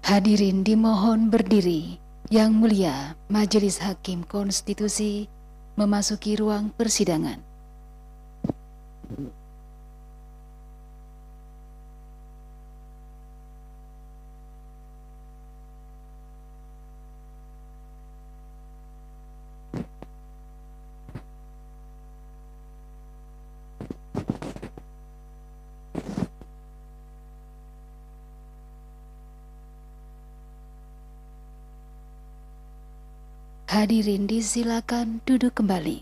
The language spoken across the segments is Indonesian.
Hadirin dimohon berdiri. Yang Mulia Majelis Hakim Konstitusi memasuki ruang persidangan. Hadirin disilakan duduk kembali.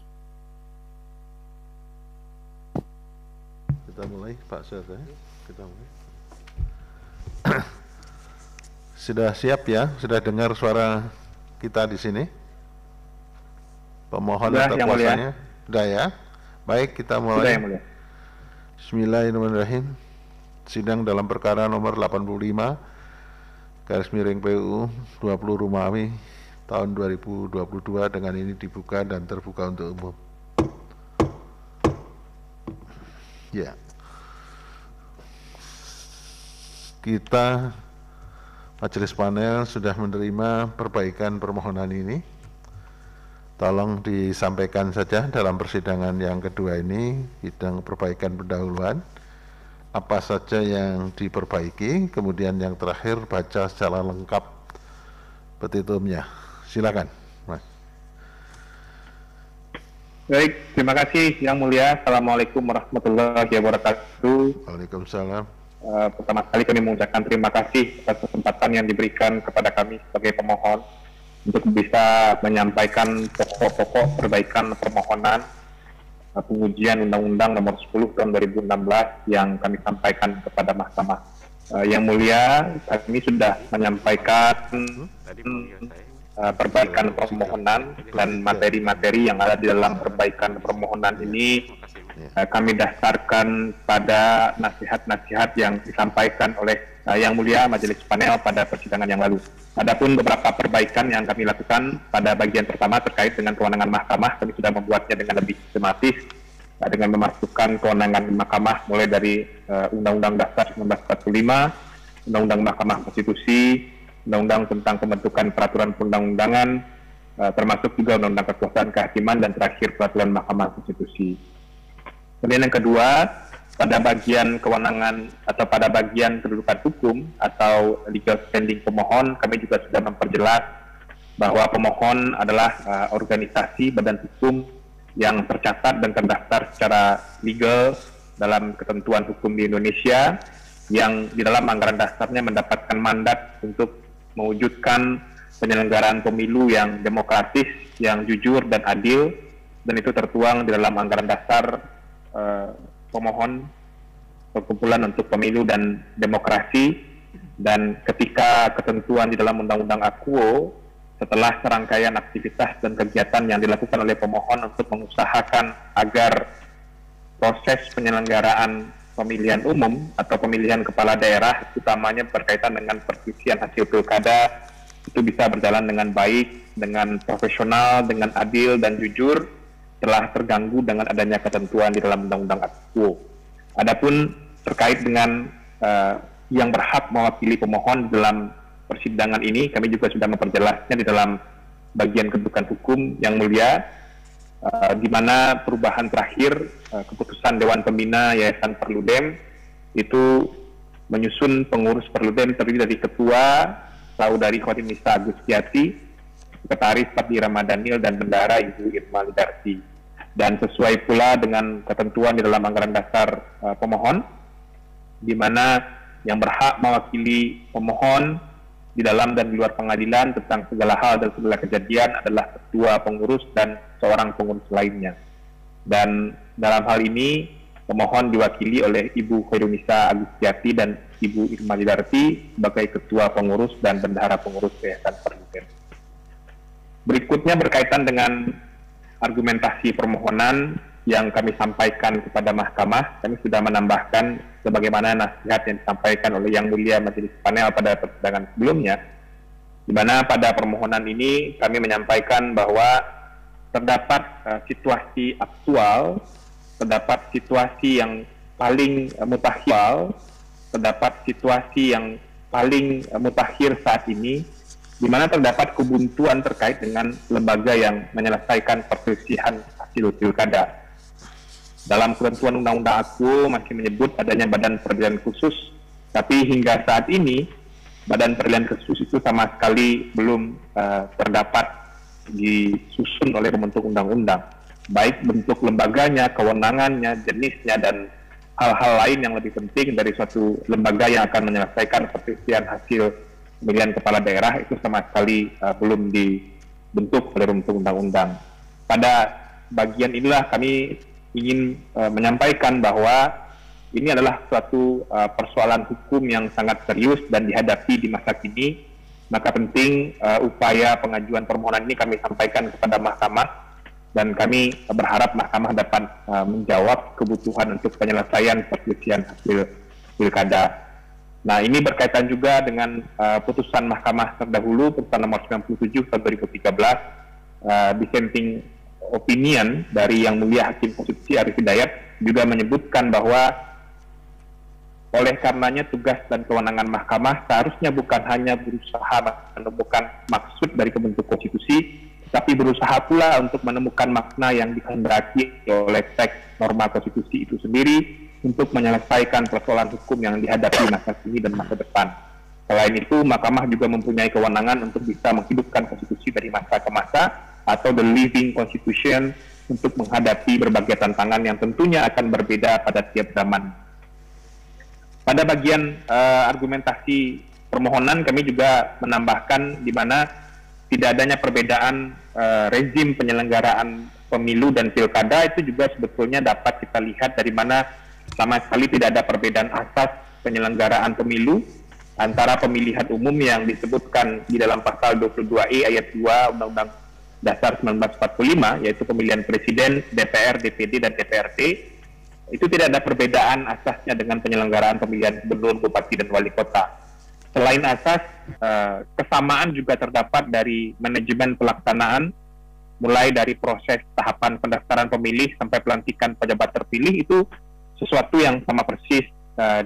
Kita mulai, Pak Syarif. Kita mulai. Sudah siap ya? Sudah dengar suara kita di sini? Pemohon atau kuasanya? Sudah ya? Baik, kita mulai. Bismillahirrahmanirrahim. Sidang dalam perkara nomor 85 /PU 20 Romawi tahun 2022 dengan ini dibuka dan terbuka untuk umum. Ya. Kita majelis panel sudah menerima perbaikan permohonan ini. Tolong disampaikan saja dalam persidangan yang kedua ini, sidang perbaikan pendahuluan, apa saja yang diperbaiki, kemudian yang terakhir baca secara lengkap petitumnya. Silakan, Mas. Baik, terima kasih Yang Mulia. Assalamualaikum warahmatullahi wabarakatuh. Waalaikumsalam. Pertama kali kami mengucapkan terima kasih atas kesempatan yang diberikan kepada kami sebagai pemohon untuk bisa menyampaikan pokok-pokok perbaikan permohonan pengujian Undang-Undang Nomor 10 Tahun 2016 yang kami sampaikan kepada Mahkamah. Yang Mulia, kami sudah menyampaikan perbaikan permohonan dan materi-materi yang ada di dalam perbaikan permohonan ini kami dasarkan pada nasihat-nasihat yang disampaikan oleh Yang Mulia Majelis Panel pada persidangan yang lalu. Adapun beberapa perbaikan yang kami lakukan pada bagian pertama terkait dengan kewenangan mahkamah, kami sudah membuatnya dengan lebih sistematis dengan memasukkan kewenangan mahkamah mulai dari Undang-Undang Dasar 1945, Undang-Undang Mahkamah Konstitusi, Undang-Undang tentang pembentukan peraturan perundang-undangan, termasuk juga Undang-Undang Kekuasaan Kehakiman, dan terakhir peraturan Mahkamah Konstitusi. Kemudian yang kedua, pada bagian kewenangan atau pada bagian kedudukan hukum atau legal standing pemohon, kami juga sudah memperjelas bahwa pemohon adalah organisasi badan hukum yang tercatat dan terdaftar secara legal dalam ketentuan hukum di Indonesia, yang di dalam anggaran dasarnya mendapatkan mandat untuk mewujudkan penyelenggaraan pemilu yang demokratis, yang jujur dan adil, dan itu tertuang di dalam anggaran dasar pemohon Perkumpulan untuk Pemilu dan Demokrasi. Dan ketika ketentuan di dalam Undang-Undang Akuo, setelah serangkaian aktivitas dan kegiatan yang dilakukan oleh pemohon untuk mengusahakan agar proses penyelenggaraan pemilihan umum atau pemilihan kepala daerah, utamanya berkaitan dengan perselisihan hasil pilkada, itu bisa berjalan dengan baik, dengan profesional, dengan adil dan jujur, telah terganggu dengan adanya ketentuan di dalam Undang-Undang Akuo. Adapun terkait dengan yang berhak mewakili pemohon dalam persidangan ini, kami juga sudah memperjelasnya di dalam bagian kedudukan hukum Yang Mulia, di mana perubahan terakhir keputusan Dewan Pembina Yayasan Perludem itu menyusun pengurus Perludem terdiri dari Ketua Saudari Khotimnisa Agustiati, Sekretaris Fadli Ramadhanil, dan Bendahara Ibu Irma Lidarti. Dan sesuai pula dengan ketentuan di dalam anggaran dasar pemohon, di mana yang berhak mewakili pemohon di dalam dan di luar pengadilan tentang segala hal dan segala kejadian adalah ketua pengurus dan seorang pengurus lainnya. Dan dalam hal ini pemohon diwakili oleh Ibu Khoirunisa Agustiati dan Ibu Irma Lidarti sebagai ketua pengurus dan bendahara pengurus Yayasan Perludem. Berikutnya berkaitan dengan argumentasi permohonan yang kami sampaikan kepada mahkamah, kami sudah menambahkan sebagaimana nasihat yang disampaikan oleh Yang Mulia Majelis Panel pada persidangan sebelumnya, di mana pada permohonan ini kami menyampaikan bahwa terdapat situasi aktual, terdapat situasi yang paling mutakhir, terdapat situasi yang paling mutakhir saat ini, di mana terdapat kebuntuan terkait dengan lembaga yang menyelesaikan perselisihan hasil pilkada. Dalam ketentuan Undang-Undang AKU masih menyebut adanya Badan Peradilan Khusus, tapi hingga saat ini Badan Peradilan Khusus itu sama sekali belum terdapat disusun oleh pembentuk undang-undang, baik bentuk lembaganya, kewenangannya, jenisnya, dan hal-hal lain yang lebih penting dari suatu lembaga yang akan menyelesaikan perselisihan hasil pemilihan kepala daerah itu sama sekali belum dibentuk oleh pembentuk undang-undang. Pada bagian inilah kami ingin menyampaikan bahwa ini adalah suatu persoalan hukum yang sangat serius dan dihadapi di masa kini. Maka penting upaya pengajuan permohonan ini kami sampaikan kepada mahkamah, dan kami berharap mahkamah dapat menjawab kebutuhan untuk penyelesaian perselisihan hasil pilkada. Nah, ini berkaitan juga dengan putusan mahkamah terdahulu, putusan nomor 97 tahun 2013, dissenting opinion dari Yang Mulia Hakim Konstitusi Arief Hidayat juga menyebutkan bahwa oleh karenanya tugas dan kewenangan mahkamah seharusnya bukan hanya berusaha menemukan maksud dari pembentuk konstitusi, tapi berusaha pula untuk menemukan makna yang dikehendaki oleh teks norma konstitusi itu sendiri untuk menyelesaikan persoalan hukum yang dihadapi masa kini dan masa depan. Selain itu, mahkamah juga mempunyai kewenangan untuk bisa menghidupkan konstitusi dari masa ke masa atau the living constitution untuk menghadapi berbagai tantangan yang tentunya akan berbeda pada tiap zaman. Pada bagian argumentasi permohonan, kami juga menambahkan di mana tidak adanya perbedaan rezim penyelenggaraan pemilu dan pilkada itu juga sebetulnya dapat kita lihat dari mana sama sekali tidak ada perbedaan asas penyelenggaraan pemilu antara pemilihan umum yang disebutkan di dalam pasal 22E ayat 2 Undang-Undang Dasar 1945, yaitu pemilihan presiden, DPR, DPD, dan DPRD. Itu tidak ada perbedaan asasnya dengan penyelenggaraan pemilihan gubernur, bupati, dan wali kota. Selain asas, kesamaan juga terdapat dari manajemen pelaksanaan, mulai dari proses tahapan pendaftaran pemilih sampai pelantikan pejabat terpilih, itu sesuatu yang sama persis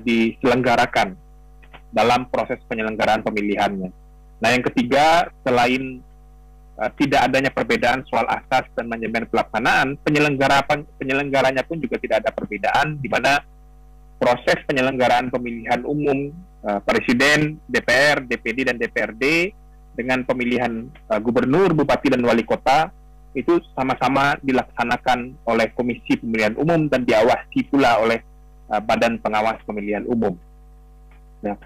diselenggarakan dalam proses penyelenggaraan pemilihannya. Nah, yang ketiga, selain tidak adanya perbedaan soal asas dan manajemen pelaksanaan, penyelenggaranya pun juga tidak ada perbedaan, di mana proses penyelenggaraan pemilihan umum presiden, DPR, DPD, dan DPRD dengan pemilihan gubernur, bupati, dan wali kota itu sama-sama dilaksanakan oleh Komisi Pemilihan Umum dan diawasi pula oleh Badan Pengawas Pemilihan Umum. Nah,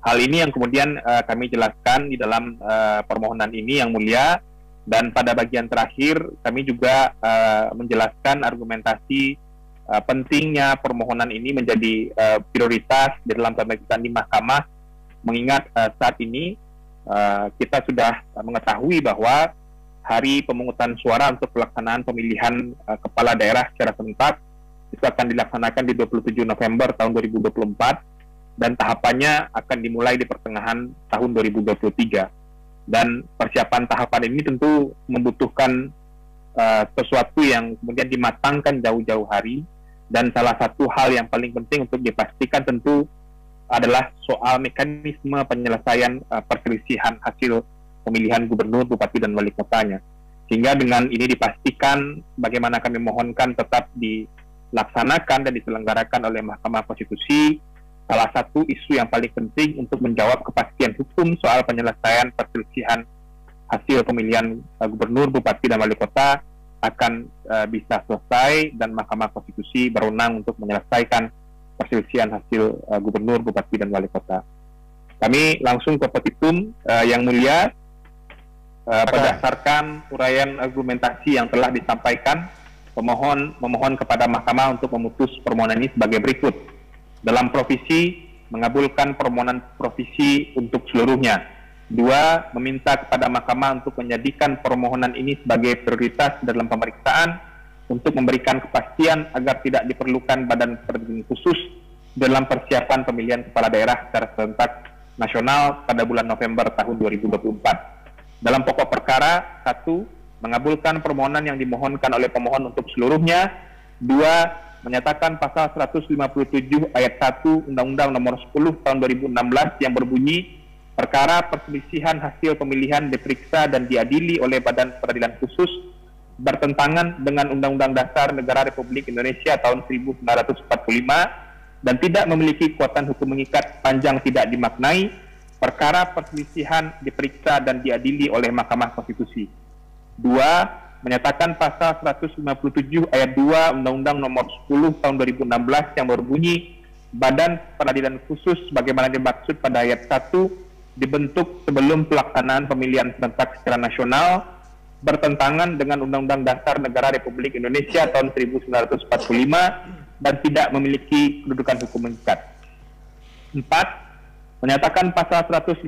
hal ini yang kemudian kami jelaskan di dalam permohonan ini, Yang Mulia, dan pada bagian terakhir kami juga menjelaskan argumentasi pentingnya permohonan ini menjadi prioritas di dalam pemeriksaan di mahkamah, mengingat saat ini kita sudah mengetahui bahwa hari pemungutan suara untuk pelaksanaan pemilihan kepala daerah secara serentak itu akan dilaksanakan di 27 November tahun 2024 dan tahapannya akan dimulai di pertengahan tahun 2023. Dan persiapan tahapan ini tentu membutuhkan sesuatu yang kemudian dimatangkan jauh-jauh hari, dan salah satu hal yang paling penting untuk dipastikan tentu adalah soal mekanisme penyelesaian perselisihan hasil pemilihan gubernur, bupati, dan wali kotanya. Sehingga dengan ini dipastikan bagaimana kami mohonkan tetap dilaksanakan dan diselenggarakan oleh Mahkamah Konstitusi salah satu isu yang paling penting untuk menjawab kepastian hukum soal penyelesaian perselisihan hasil pemilihan gubernur, bupati, dan wali kota akan bisa selesai, dan Mahkamah Konstitusi berwenang untuk menyelesaikan perselisihan hasil gubernur, bupati, dan wali kota. Kami langsung ke petitum, Yang Mulia. Berdasarkan uraian argumentasi yang telah disampaikan, pemohon memohon kepada mahkamah untuk memutus permohonan ini sebagai berikut. Dalam provisi, mengabulkan permohonan provisi untuk seluruhnya. 2, meminta kepada mahkamah untuk menjadikan permohonan ini sebagai prioritas dalam pemeriksaan untuk memberikan kepastian agar tidak diperlukan badan peradilan khusus dalam persiapan pemilihan kepala daerah secara serentak nasional pada bulan November tahun 2024. Dalam pokok perkara, 1, mengabulkan permohonan yang dimohonkan oleh pemohon untuk seluruhnya. 2, menyatakan pasal 157 ayat 1 Undang-Undang Nomor 10 Tahun 2016 yang berbunyi perkara perselisihan hasil pemilihan diperiksa dan diadili oleh Badan Peradilan Khusus bertentangan dengan Undang-Undang Dasar Negara Republik Indonesia tahun 1945 dan tidak memiliki kekuatan hukum mengikat sepanjang tidak dimaknai, perkara perselisihan diperiksa dan diadili oleh Mahkamah Konstitusi. 2. Menyatakan pasal 157 ayat 2 Undang-Undang Nomor 10 Tahun 2016 yang berbunyi Badan Peradilan Khusus sebagaimana dimaksud pada ayat 1 dibentuk sebelum pelaksanaan pemilihan serentak secara nasional bertentangan dengan Undang-Undang Dasar Negara Republik Indonesia tahun 1945 dan tidak memiliki kedudukan hukum mengikat. 4. Menyatakan pasal 157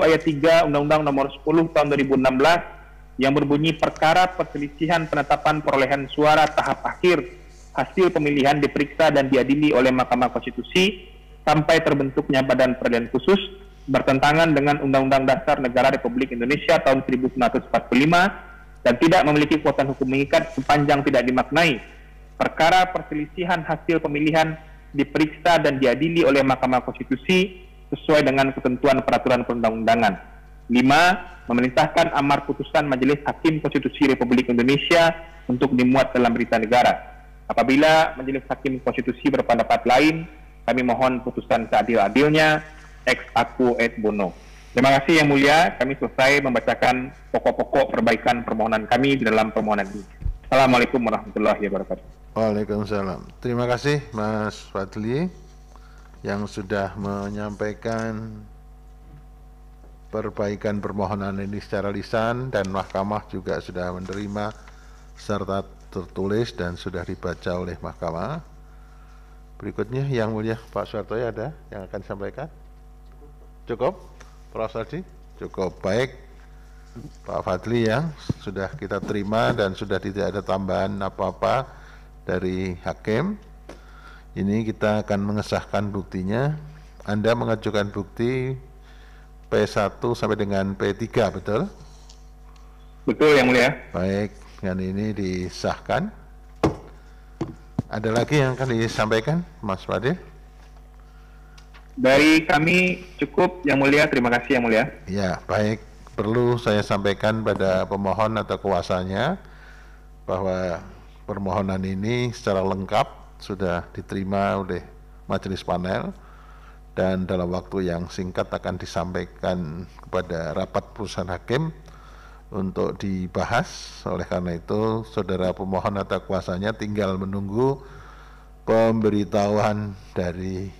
ayat 3 Undang-Undang Nomor 10 Tahun 2016 yang berbunyi perkara perselisihan penetapan perolehan suara tahap akhir hasil pemilihan diperiksa dan diadili oleh Mahkamah Konstitusi sampai terbentuknya Badan Peradilan Khusus bertentangan dengan Undang-Undang Dasar Negara Republik Indonesia tahun 1945 dan tidak memiliki kekuatan hukum mengikat sepanjang tidak dimaknai. Perkara perselisihan hasil pemilihan diperiksa dan diadili oleh Mahkamah Konstitusi sesuai dengan ketentuan peraturan perundang-undangan. 5. Memerintahkan amar putusan Majelis Hakim Konstitusi Republik Indonesia untuk dimuat dalam berita negara. Apabila Majelis Hakim Konstitusi berpendapat lain, kami mohon putusan seadil-adilnya, ex aequo et bono. Terima kasih Yang Mulia, kami selesai membacakan pokok-pokok perbaikan permohonan kami di dalam permohonan ini. Assalamualaikum warahmatullahi wabarakatuh. Waalaikumsalam. Terima kasih Mas Fadli yang sudah menyampaikan perbaikan permohonan ini secara lisan dan Mahkamah juga sudah menerima serta tertulis dan sudah dibaca oleh Mahkamah. Berikutnya Yang Mulia Pak Suhartoyo ada yang akan disampaikan? Cukup? Prof. Fadli? Cukup. Baik Pak Fadli yang sudah kita terima dan sudah tidak ada tambahan apa-apa dari Hakim. Ini kita akan mengesahkan buktinya. Anda mengajukan bukti P1 sampai dengan P3, betul? Betul Yang Mulia. Baik, dengan ini disahkan. Ada lagi yang akan disampaikan, Mas Fadil? Dari kami cukup Yang Mulia, terima kasih Yang Mulia. Ya, baik. Perlu saya sampaikan pada pemohon atau kuasanya bahwa permohonan ini secara lengkap sudah diterima oleh majelis panel dan dalam waktu yang singkat akan disampaikan kepada rapat perusahaan hakim untuk dibahas. Oleh karena itu saudara pemohon atau kuasanya tinggal menunggu pemberitahuan dari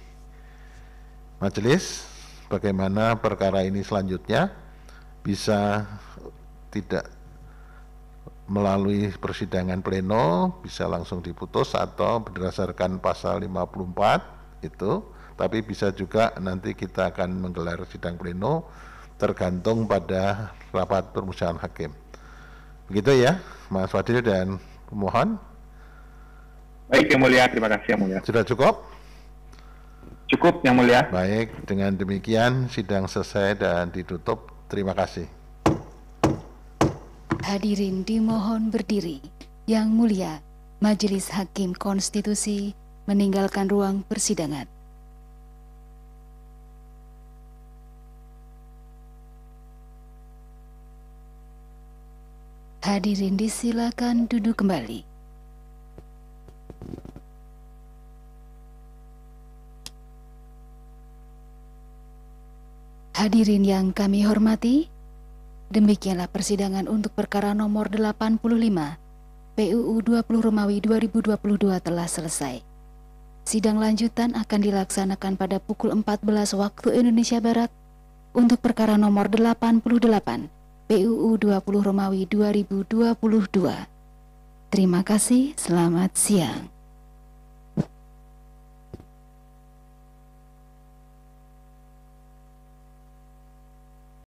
majelis bagaimana perkara ini selanjutnya, bisa tidak melalui persidangan pleno, bisa langsung diputus atau berdasarkan pasal 54 itu, tapi bisa juga nanti kita akan menggelar sidang pleno tergantung pada rapat permusyawaratan hakim. Begitu ya Mas Fadil dan pemohon. Baik Yang Mulia, terima kasih Yang Mulia. Sudah cukup? Cukup Yang Mulia. Baik, dengan demikian sidang selesai dan ditutup. Terima kasih. Hadirin dimohon berdiri. Yang Mulia, Majelis Hakim Konstitusi meninggalkan ruang persidangan. Hadirin disilakan duduk kembali. Hadirin yang kami hormati, demikianlah persidangan untuk perkara nomor 85 PUU 20 Romawi 2022 telah selesai. Sidang lanjutan akan dilaksanakan pada pukul 14 waktu Indonesia Barat untuk perkara nomor 88 PUU 20 Romawi 2022. Terima kasih, selamat siang.